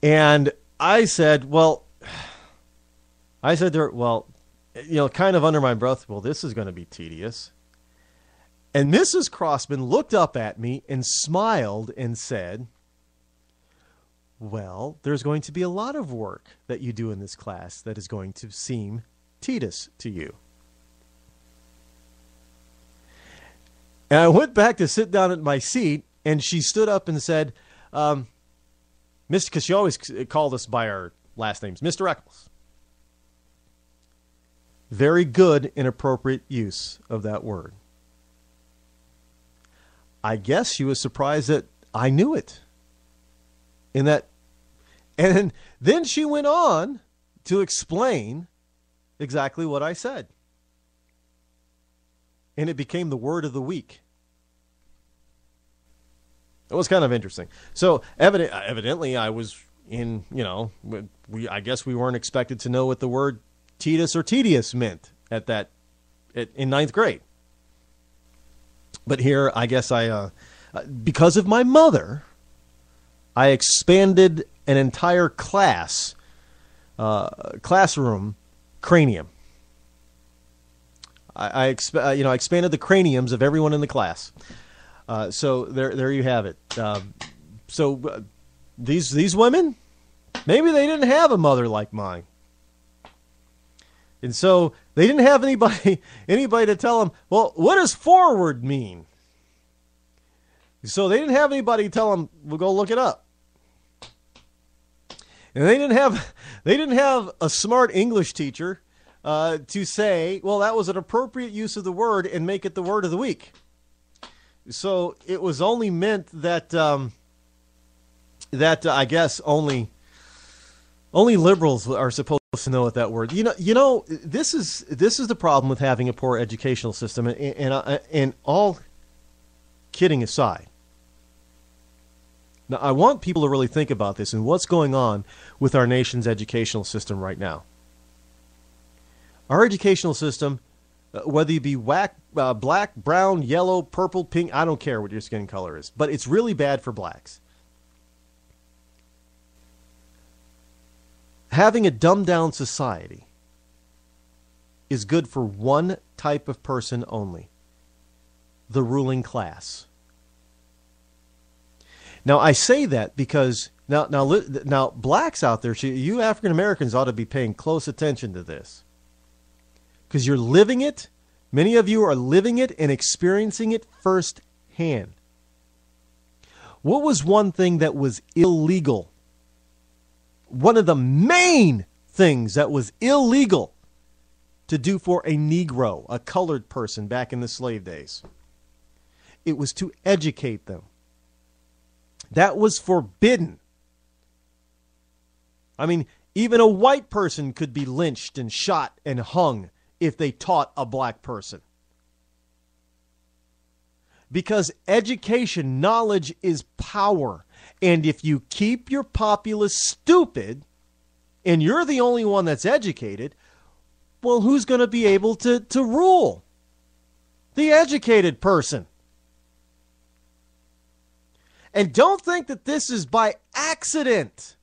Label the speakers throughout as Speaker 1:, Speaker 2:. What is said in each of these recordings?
Speaker 1: And I said, kind of under my breath, well, this is going to be tedious. And Mrs. Crossman looked up at me and smiled and said, well, there's going to be a lot of work that you do in this class that is going to seem tedious to you. And I went back to sit down at my seat, and she stood up and said, because she always called us by our last names, Mr. Eccles. Very good and appropriate use of that word. I guess she was surprised that I knew it. And then she went on to explain exactly what I said. And it became the word of the week. It was kind of interesting. So evidently I was in, I guess we weren't expected to know what the word tedious or tedious meant in ninth grade. But here, I guess because of my mother, I expanded an entire classroom cranium. I expanded the craniums of everyone in the class. So there you have it. These women, maybe they didn't have a mother like mine. And so they didn't have anybody to tell them, well, what does forward mean? So they didn't have anybody to tell them, we'll go look it up. And they didn't have a smart English teacher to say, well, that was an appropriate use of the word and make it the word of the week. So it was only meant that I guess only liberals are supposed to know what that word. This is the problem with having a poor educational system. And all kidding aside, now I want people to really think about this and what's going on with our nation's educational system right now. Our educational system, whether you be black, brown, yellow, purple, pink, I don't care what your skin color is, but it's really bad for blacks. Having a dumbed-down society is good for one type of person only, the ruling class. Now, I say that because now blacks out there, you African Americans ought to be paying close attention to this. Because you're living it. Many of you are living it and experiencing it firsthand. What was one thing that was illegal? One of the main things that was illegal to do for a Negro, a colored person back in the slave days. It was to educate them. That was forbidden. I mean, even a white person could be lynched and shot and hung if they taught a black person. Because education, knowledge is power. And if you keep your populace stupid and you're the only one that's educated, well, who's going to be able to rule? The educated person. And don't think that this is by accident.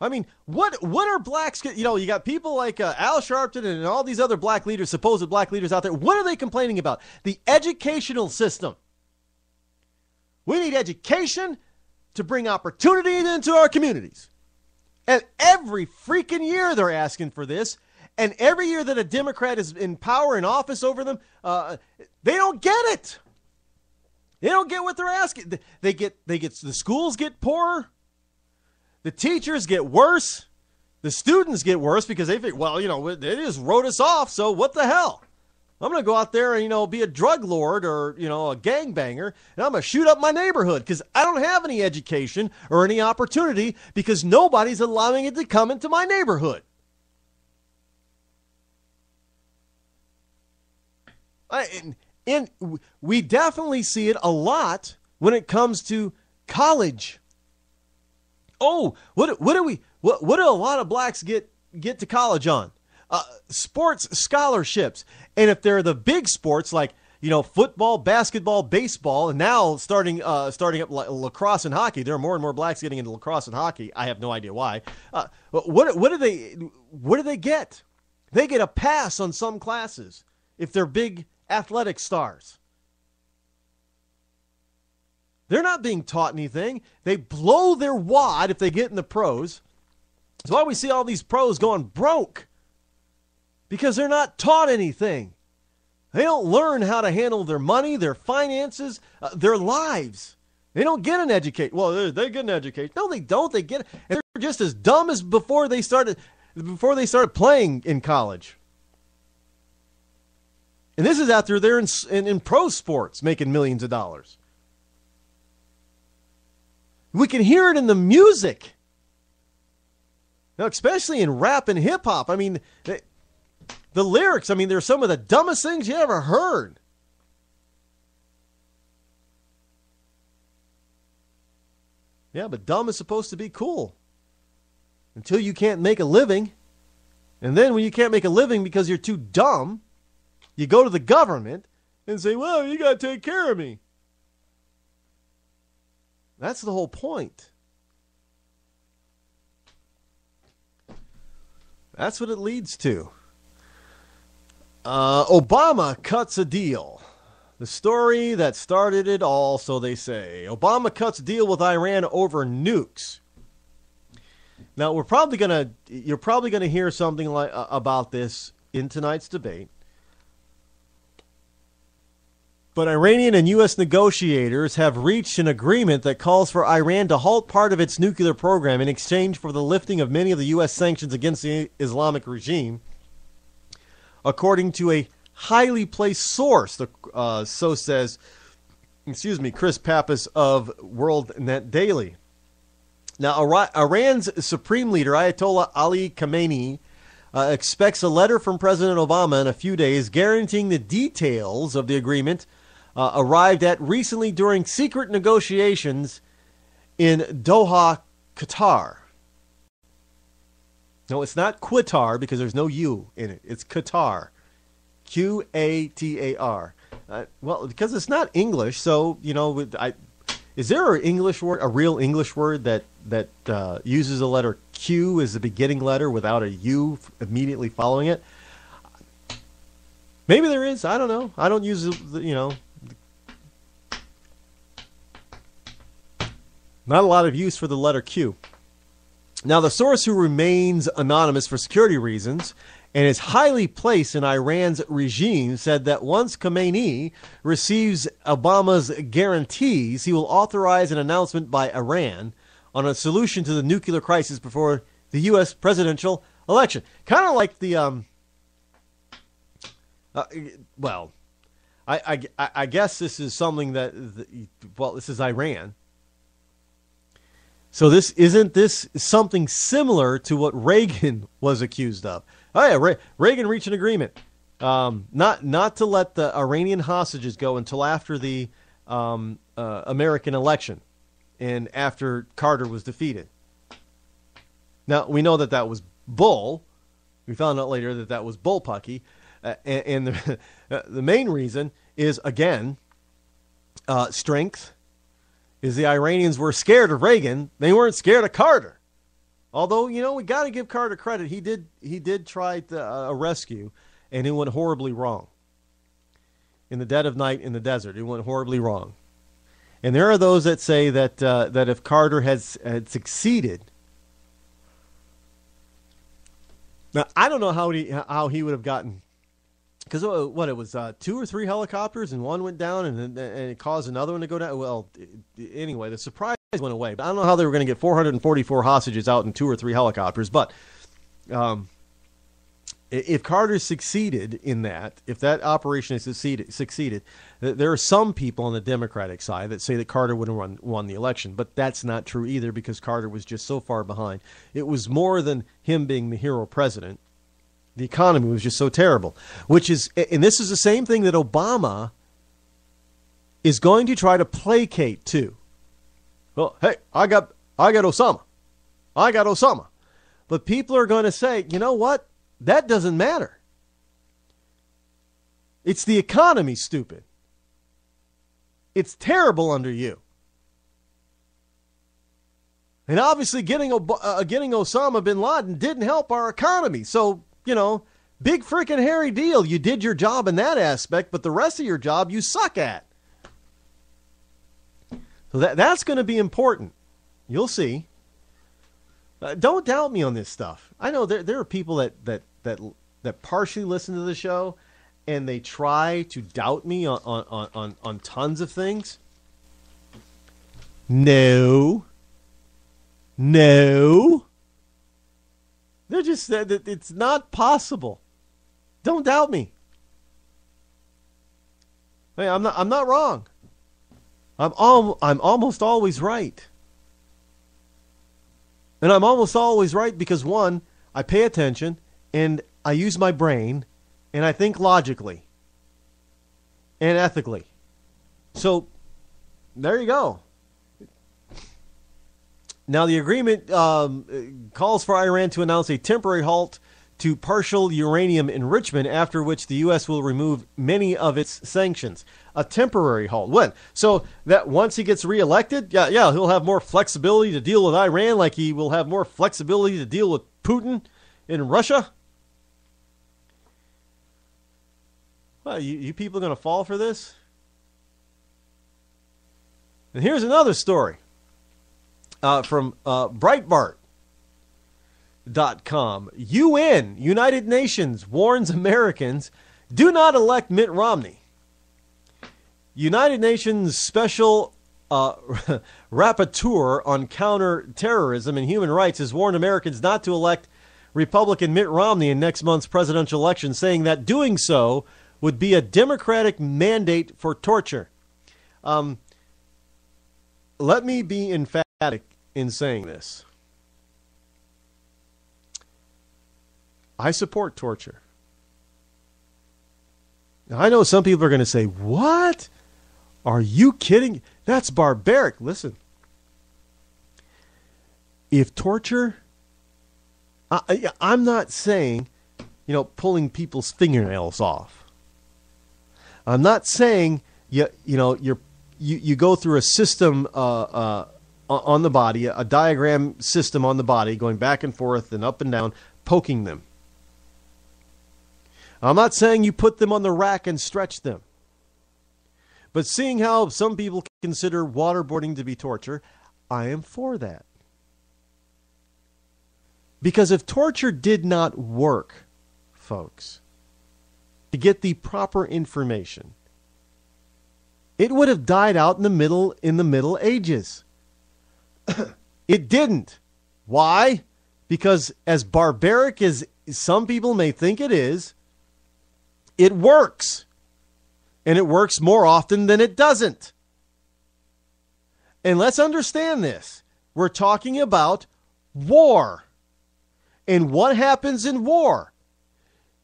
Speaker 1: I mean, what are blacks? You got people like Al Sharpton and all these other black leaders, supposed black leaders out there. What are they complaining about? The educational system. We need education to bring opportunity into our communities. And every freaking year they're asking for this. And every year that a Democrat is in power, in office over them, they don't get it. They don't get what they're asking. The schools get poorer. The teachers get worse. The students get worse because they think, well, they just wrote us off, so what the hell? I'm going to go out there and, be a drug lord or, a gangbanger, and I'm going to shoot up my neighborhood because I don't have any education or any opportunity because nobody's allowing it to come into my neighborhood. And we definitely see it a lot when it comes to college. Oh, what do a lot of blacks get to college on? Sports scholarships. And if they're the big sports like, football, basketball, baseball, and now starting up lacrosse and hockey. There are more and more blacks getting into lacrosse and hockey. I have no idea why. What do they get? They get a pass on some classes if they're big athletic stars. They're not being taught anything. They blow their wad if they get in the pros. That's why we see all these pros going broke, because they're not taught anything. They don't learn how to handle their money, their finances, their lives. They don't get an education. Well, they get an education. No, they don't. They get it. And they're just as dumb as before they started playing in college. And this is after they're in pro sports making millions of dollars. We can hear it in the music. Now, especially in rap and hip hop. I mean, the lyrics, they're some of the dumbest things you ever heard. Yeah, but dumb is supposed to be cool. Until you can't make a living. And then when you can't make a living because you're too dumb, you go to the government and say, well, you got to take care of me. That's the whole point. That's what it leads to. Obama cuts a deal. The story that started it all, so they say. Obama cuts deal with Iran over nukes. Now, you're probably gonna hear something like about this in tonight's debate. But Iranian and U.S. negotiators have reached an agreement that calls for Iran to halt part of its nuclear program in exchange for the lifting of many of the U.S. sanctions against the Islamic regime, according to a highly placed source. So says, Chris Pappas of World Net Daily. Now, Iran's supreme leader, Ayatollah Ali Khamenei, expects a letter from President Obama in a few days guaranteeing the details of the agreement arrived at recently during secret negotiations in Doha, Qatar. No, it's not Qatar because there's no U in it. It's Qatar. Qatar. Well, because it's not English, so, is there an English word, a real English word that uses the letter Q as the beginning letter without a U immediately following it? Maybe there is. I don't know. I don't use not a lot of use for the letter Q. Now, the source, who remains anonymous for security reasons and is highly placed in Iran's regime, said that once Khamenei receives Obama's guarantees, he will authorize an announcement by Iran on a solution to the nuclear crisis before the U.S. presidential election. Kind of like the, I guess this is something this is Iran. So isn't this something similar to what Reagan was accused of? Oh yeah, Reagan reached an agreement not to let the Iranian hostages go until after the American election and after Carter was defeated. Now, we know that was bull. We found out later that was bullpucky. And the main reason is, again, strength. Is the Iranians were scared of Reagan. They weren't scared of Carter. Although, we got to give Carter credit. He did try a rescue, and it went horribly wrong. In the dead of night in the desert, it went horribly wrong. And there are those that say that if Carter had succeeded, now I don't know how he would have gotten, because it was 2 or 3 helicopters, and one went down, and it caused another one to go down. Well, anyway, the surprise went away. But I don't know how they were going to get 444 hostages out in 2 or 3 helicopters. But if Carter succeeded in that, if that operation succeeded, there are some people on the Democratic side that say that Carter would have won the election. But that's not true either, because Carter was just so far behind. It was more than him being the hero president. The economy was just so terrible, and this is the same thing that Obama is going to try to placate to. Well, hey, I got Osama. I got Osama. But people are going to say, you know what? That doesn't matter. It's the economy, stupid. It's terrible under you. And obviously getting Osama bin Laden didn't help our economy. So, big freaking hairy deal. You did your job in that aspect, but the rest of your job you suck at. So that's going to be important. You'll see. Don't doubt me on this stuff. I know there are people that partially listen to the show, and they try to doubt me on tons of things. No. They're just that it's not possible. Don't doubt me. Hey, I'm not wrong. I'm almost always right. And I'm almost always right because, one, I pay attention and I use my brain and I think logically and ethically. So there you go. Now, the agreement calls for Iran to announce a temporary halt to partial uranium enrichment, after which the U.S. will remove many of its sanctions. A temporary halt. When? So that once he gets reelected, yeah, he'll have more flexibility to deal with Iran, like he will have more flexibility to deal with Putin in Russia? Well, you people are going to fall for this? And here's another story from Breitbart.com. UN, United Nations, warns Americans, do not elect Mitt Romney. United Nations Special Rapporteur on Counterterrorism and Human Rights has warned Americans not to elect Republican Mitt Romney in next month's presidential election, saying that doing so would be a Democratic mandate for torture. Let me be emphatic in saying this. I support torture. Now, I know some people are going to say, what? Are you kidding? That's barbaric. Listen, if torture, I'm not saying, pulling people's fingernails off. I'm not saying, you go through a system on the body, a diagram system on the body, going back and forth and up and down, poking them. I'm not saying you put them on the rack and stretch them. But seeing how some people consider waterboarding to be torture, I am for that. Because if torture did not work, folks, to get the proper information, it would have died out in the Middle Ages. It didn't. Why? Because as barbaric as some people may think it is, it works. And it works more often than it doesn't. And let's understand this. We're talking about war. And what happens in war?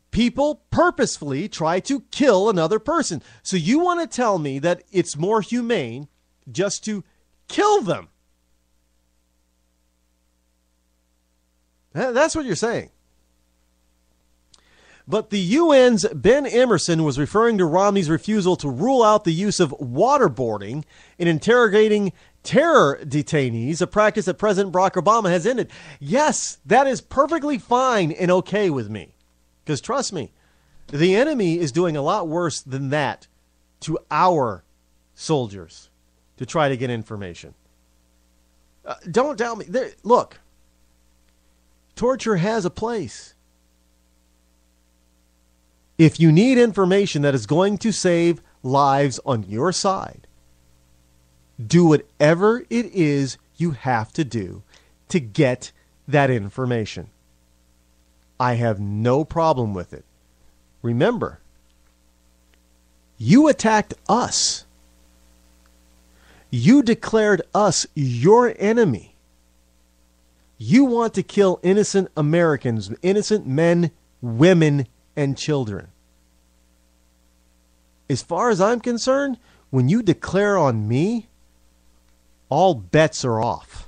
Speaker 1: People purposefully try to kill another person. So you want to tell me that it's more humane just to kill them? That's what you're saying. But the UN's Ben Emerson was referring to Romney's refusal to rule out the use of waterboarding in interrogating terror detainees, a practice that President Barack Obama has ended. Yes, that is perfectly fine and okay with me. Because trust me, the enemy is doing a lot worse than that to our soldiers to try to get information. Don't doubt me. Look, torture has a place. If you need information that is going to save lives on your side, do whatever it is you have to do to get that information. I have no problem with it. Remember, you attacked us. You declared us your enemy. You want to kill innocent Americans, innocent men, women, and children. As far as I'm concerned, when you declare on me, all bets are off.